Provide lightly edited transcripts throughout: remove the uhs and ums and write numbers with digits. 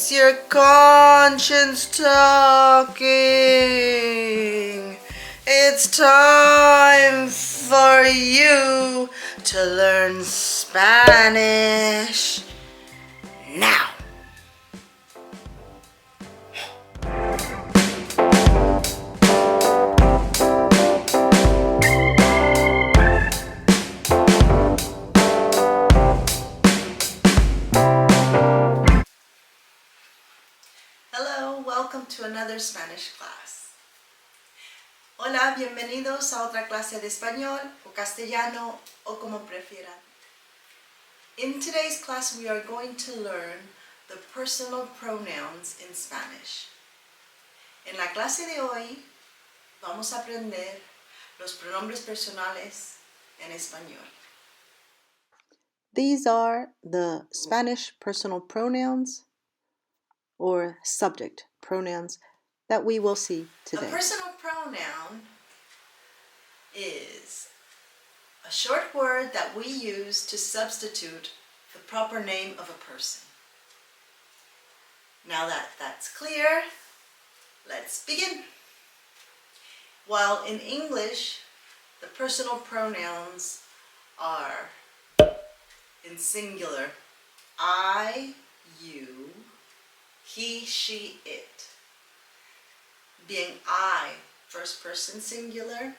It's your conscience talking. It's time for you to learn Spanish now. Hello, welcome to another Spanish class. Hola, bienvenidos a otra clase de español o castellano o como prefieran. In today's class we are going to learn the personal pronouns in Spanish. En la clase de hoy vamos a aprender los pronombres personales en español. These are the Spanish personal pronouns or subject pronouns that we will see today. A personal pronoun is a short word that we use to substitute the proper name of a person. Now that that's clear, let's begin. While in English, the personal pronouns are in singular, I, you, he, she, it. Being I, first person singular,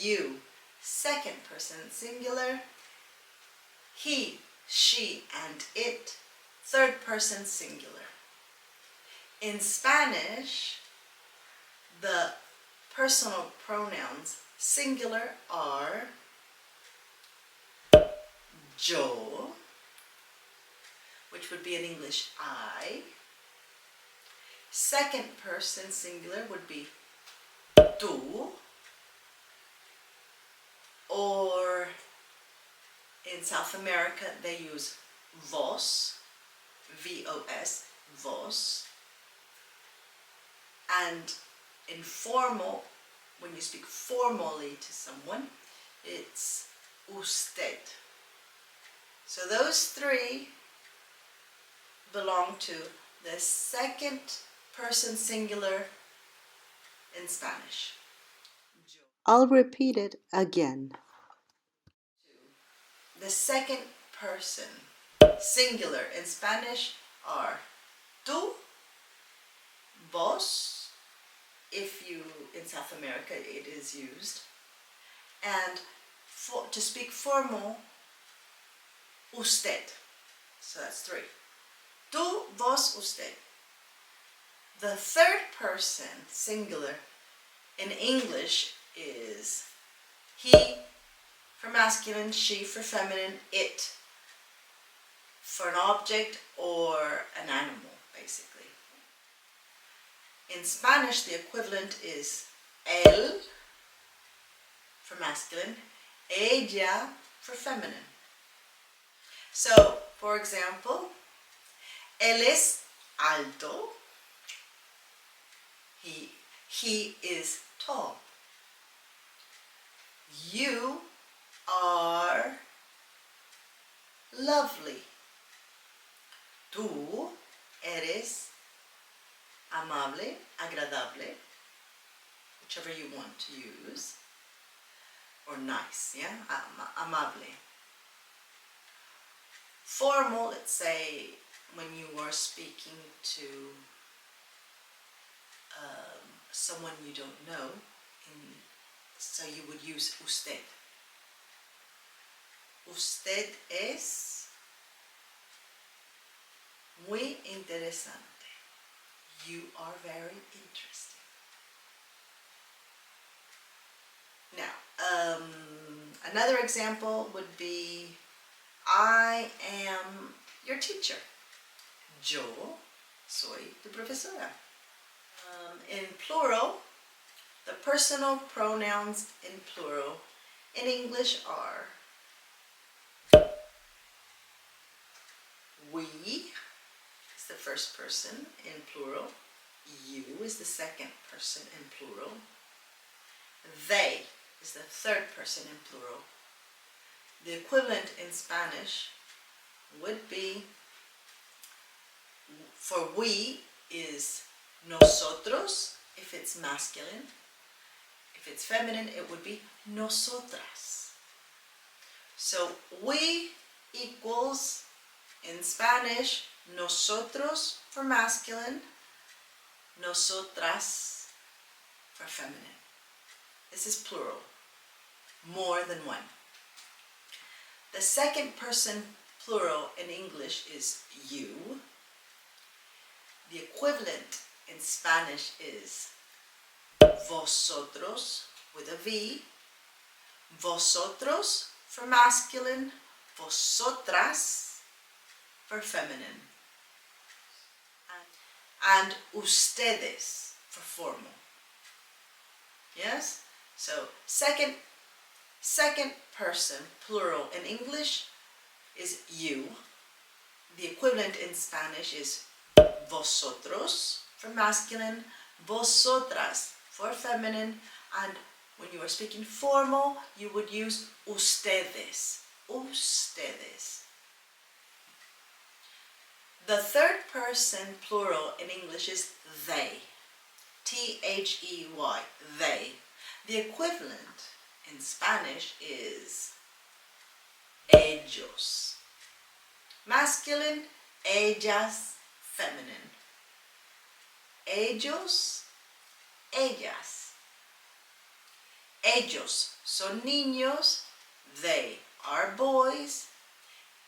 you, second person singular, he, she, and it, third person singular. In Spanish, the personal pronouns singular are yo, which would be in English I. Second person singular would be tú, or in South America they use vos, V-O-S, vos. And in formal, when you speak formally to someone, it's usted. So those three belong to the second person singular in Spanish. I'll repeat it again. The second person singular in Spanish are tú, vos, if you, in South America it is used, and to speak formal, usted. So that's three. Tú, vos, usted. The third person singular in English is he for masculine, she for feminine, it for an object or an animal, basically. In Spanish, the equivalent is él for masculine, ella for feminine. So, for example, él es alto, he is tall. You are lovely. Tú eres amable, agradable, whichever you want to use, or nice, yeah, amable. Formal, let's say when you are speaking to someone you don't know, so you would use usted. Usted es muy interesante. You are very interesting. Now, another example would be, I am your teacher. Yo soy tu profesora. In plural, the personal pronouns in plural in English are we is the first person in plural, you is the second person in plural, they is the third person in plural. The equivalent in Spanish would be for we is nosotros if it's masculine. If it's feminine, it would be nosotras. So we equals, in Spanish, nosotros for masculine, nosotras for feminine. This is plural, more than one. The second person plural in English is you. The equivalent in Spanish is vosotros with a V, vosotros for masculine, vosotras for feminine, and ustedes for formal. Yes? So second person plural in English is you. The equivalent in Spanish is vosotros for masculine, vosotras for feminine, and when you are speaking formal, you would use ustedes. Ustedes. The third person plural in English is they. T-H-E-Y, they. The equivalent in Spanish is ellos. Masculine, ellas, feminine. Ellos, ellas. Ellos son niños, they are boys.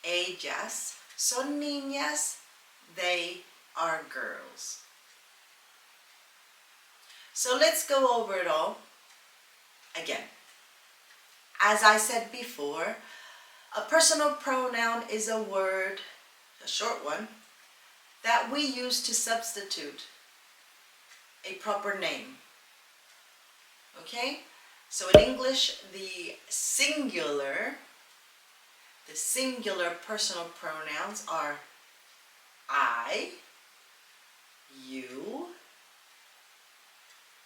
Ellas son niñas, they are girls. So let's go over it all again. As I said before, a personal pronoun is a word, a short one, that we use to substitute a proper name. Okay? So in English, the singular personal pronouns are I, you.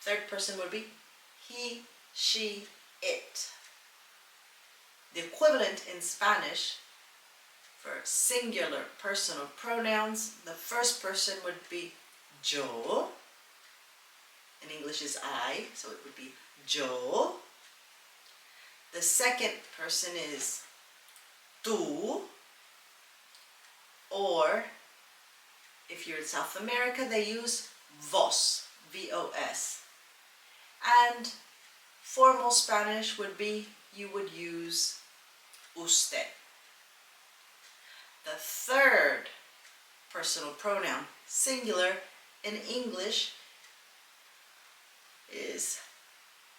Third person would be he, she, it. The equivalent in Spanish for singular personal pronouns, the first person would be yo. In English is I, so it would be yo. The second person is tú, or if you're in South America, they use vos, V-O-S. And formal Spanish would be, you would use usted. The third personal pronoun, singular, in English is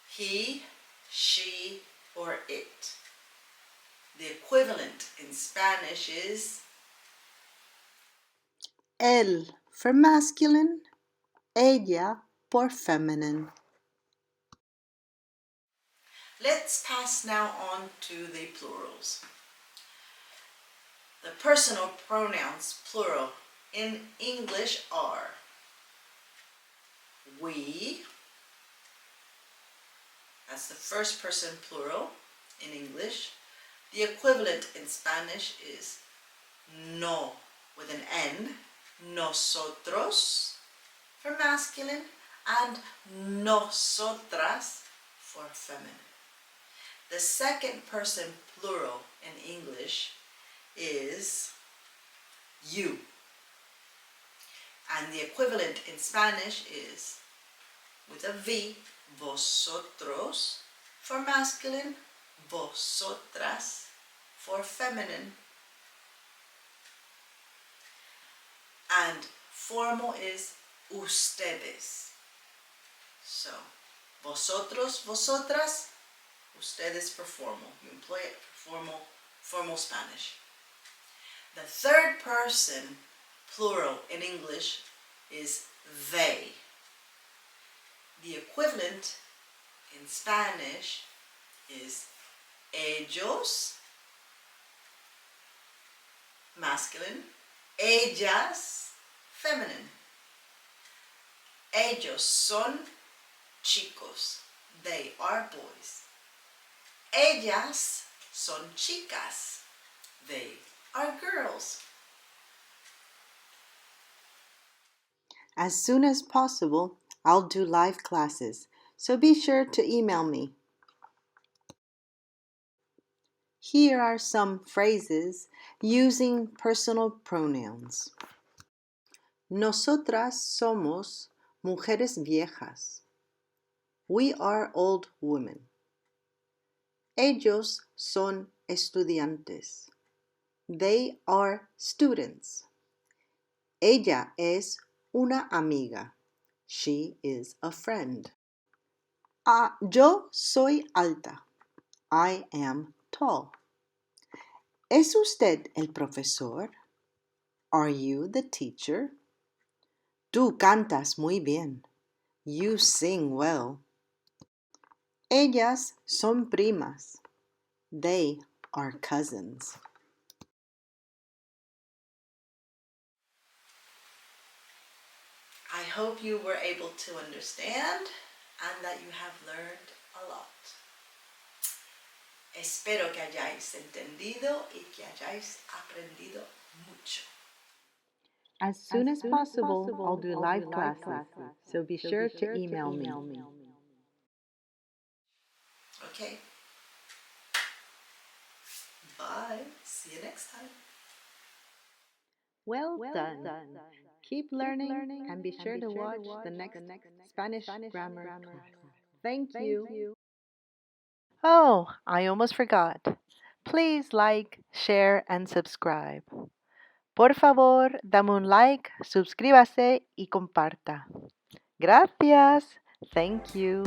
he, she, or it. The equivalent in Spanish is él for masculine, ella for feminine. Let's pass now on to the plurals. The personal pronouns, plural, in English are we, that's the first person plural in English. The equivalent in Spanish is no with an N, nosotros for masculine, and nosotras for feminine. The second person plural in English is you. And the equivalent in Spanish is with a V, vosotros for masculine, vosotras for feminine. And formal is ustedes. So, vosotros, vosotras, ustedes for formal. You employ it for formal Spanish. The third person plural in English is they. The equivalent in Spanish is ellos, masculine, ellas, feminine. Ellos son chicos, they are boys. Ellas son chicas, they are girls. As soon as possible, I'll do live classes, so be sure to email me. Here are some phrases using personal pronouns. Nosotras somos mujeres viejas. We are old women. Ellos son estudiantes. They are students. Ella es una amiga. She is a friend. Yo soy alta. I am tall. ¿Es usted el profesor? Are you the teacher? Tú cantas muy bien. You sing well. Ellas son primas. They are cousins. I hope you were able to understand and that you have learned a lot. Espero que hayáis entendido y que hayáis aprendido mucho. As soon as possible, I'll do live classes, so be sure to email me. Okay. Bye. See you next time. Well done. Keep learning and be sure to watch the next Spanish grammar class. Thank you. Oh, I almost forgot. Please like, share, and subscribe. Por favor, dame un like, suscríbase y comparta. Gracias. Thank you.